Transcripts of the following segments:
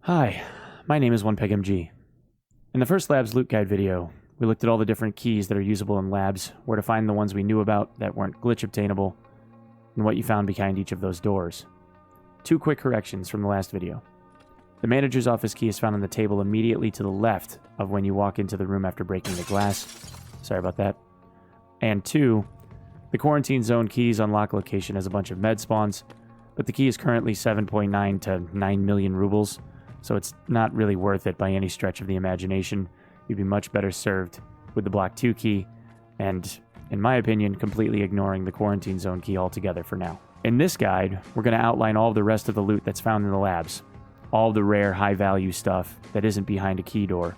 Hi, my name is Onepeg MG. In the first lab's loot guide video, we looked at all the different keys that are usable in labs, where to find the ones we knew about that weren't glitch obtainable, and what you found behind each of those doors. Two quick corrections from the last video. The manager's office key is found on the table immediately to the left of when you walk into the room after breaking the glass. Sorry about that. And two, the quarantine zone key's unlock location has a bunch of med spawns, but the key is currently 7.9 to 9 million rubles, so it's not really worth it by any stretch of the imagination. You'd be much better served with the Block 2 key, and, in my opinion, completely ignoring the quarantine zone key altogether for now. In this guide, we're going to outline all of the rest of the loot that's found in the labs, all the rare, high-value stuff that isn't behind a key door.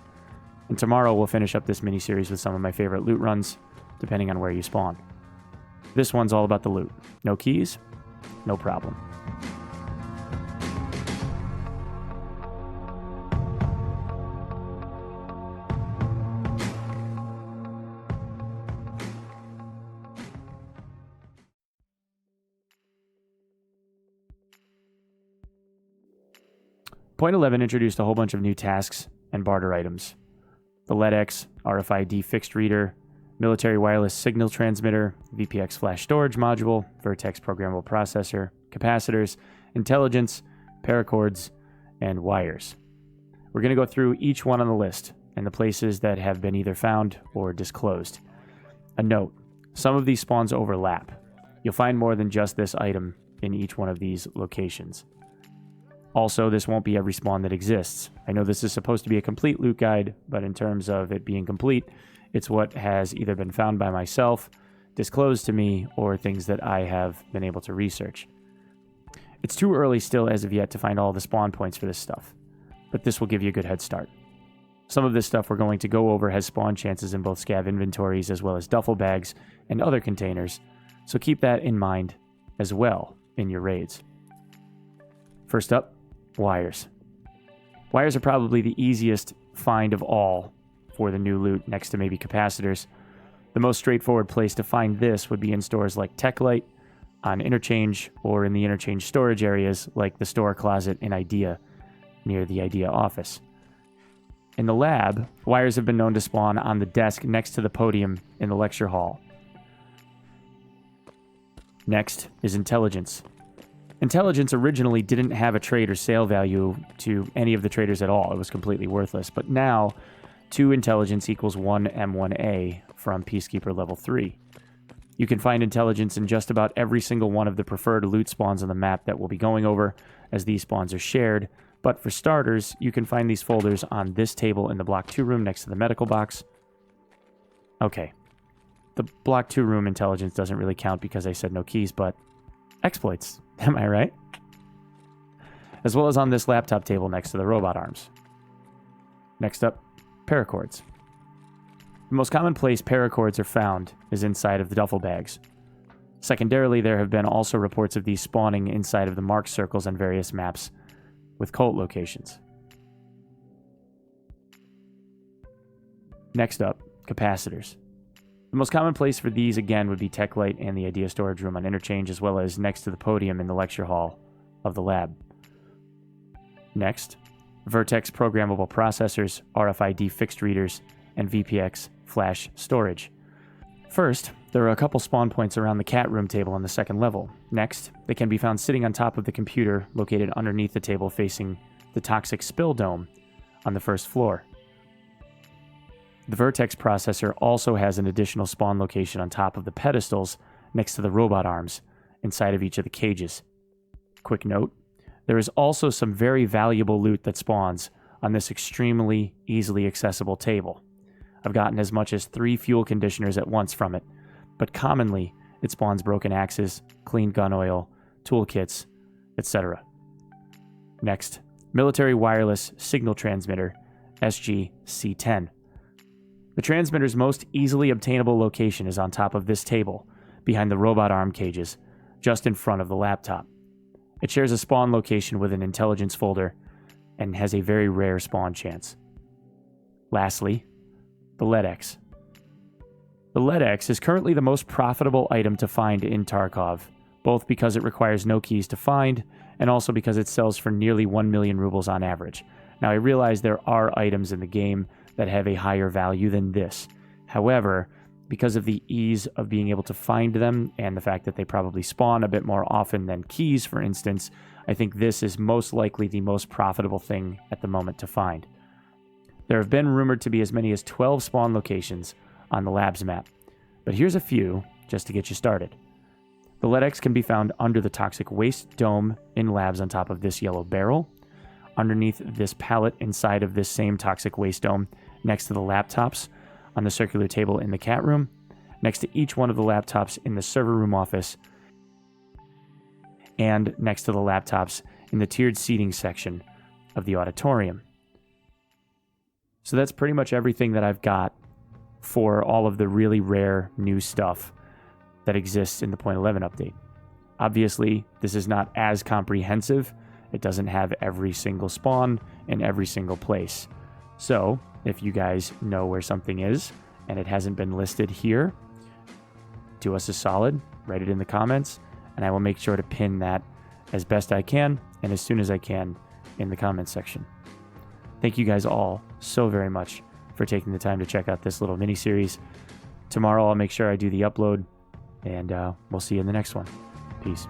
And tomorrow we'll finish up this mini-series with some of my favorite loot runs, depending on where you spawn. This one's all about the loot. No keys? No problem. Point 11 introduced a whole bunch of new tasks and barter items. The LED-X RFID fixed reader, military wireless signal transmitter, VPX flash storage module, Vertex programmable processor, capacitors, intelligence, paracords, and wires. We're going to go through each one on the list and the places that have been either found or disclosed. A note, some of these spawns overlap. You'll find more than just this item in each one of these locations. Also, this won't be every spawn that exists. I know this is supposed to be a complete loot guide, but in terms of it being complete, it's what has either been found by myself, disclosed to me, or things that I have been able to research. It's too early still as of yet to find all the spawn points for this stuff, but this will give you a good head start. Some of this stuff we're going to go over has spawn chances in both scav inventories as well as duffel bags and other containers, so keep that in mind as well in your raids. First up, wires. Wires are probably the easiest find of all for the new loot, next to maybe capacitors. The most straightforward place to find this would be in stores like TechLight, on Interchange, or in the Interchange storage areas like the store closet in IDEA, near the IDEA office. In the lab, wires have been known to spawn on the desk next to the podium in the lecture hall. Next is intelligence. Intelligence originally didn't have a trade or sale value to any of the traders at all. It was completely worthless. But now, 2 intelligence equals 1 M1A from Peacekeeper level 3. You can find intelligence in just about every single one of the preferred loot spawns on the map that we'll be going over, as these spawns are shared. But for starters, you can find these folders on this table in the Block 2 room next to the medical box. Okay. The Block 2 room intelligence doesn't really count because I said no keys, but exploits. Am I right? As well as on this laptop table next to the robot arms. Next up, paracords. The most common place paracords are found is inside of the duffel bags. Secondarily, there have been also reports of these spawning inside of the marked circles on various maps with cult locations. Next up, capacitors. The most common place for these, again, would be TechLight and the IDEA storage room on Interchange, as well as next to the podium in the lecture hall of the lab. Next, Vertex programmable processors, RFID fixed readers, and VPX flash storage. First, there are a couple spawn points around the cat room table on the second level. Next, they can be found sitting on top of the computer located underneath the table facing the toxic spill dome on the first floor. The Vertex processor also has an additional spawn location on top of the pedestals next to the robot arms inside of each of the cages. Quick note, there is also some very valuable loot that spawns on this extremely easily accessible table. I've gotten as much as 3 fuel conditioners at once from it, but commonly it spawns broken axes, clean gun oil, toolkits, etc. Next, military wireless signal transmitter, SG-C10. The transmitter's most easily obtainable location is on top of this table, behind the robot arm cages, just in front of the laptop. It shares a spawn location with an intelligence folder, and has a very rare spawn chance. Lastly, the LED-X. The LED-X is currently the most profitable item to find in Tarkov, both because it requires no keys to find, and also because it sells for nearly 1 million rubles on average. Now, I realize there are items in the game that have a higher value than this. However, because of the ease of being able to find them and the fact that they probably spawn a bit more often than keys, for instance, I think this is most likely the most profitable thing at the moment to find. There have been rumored to be as many as 12 spawn locations on the labs map, but here's a few just to get you started. The LEDX can be found under the toxic waste dome in labs on top of this yellow barrel, underneath this pallet inside of this same toxic waste dome, next to the laptops on the circular table in the cat room, next to each one of the laptops in the server room office, and next to the laptops in the tiered seating section of the auditorium. So that's pretty much everything that I've got for all of the really rare new stuff that exists in the .11 update. Obviously, this is not as comprehensive. It doesn't have every single spawn in every single place. So, if you guys know where something is and it hasn't been listed here, do us a solid, write it in the comments, and I will make sure to pin that as best I can and as soon as I can in the comments section. Thank you guys all so very much for taking the time to check out this little mini-series. Tomorrow I'll make sure I do the upload, and we'll see you in the next one. Peace.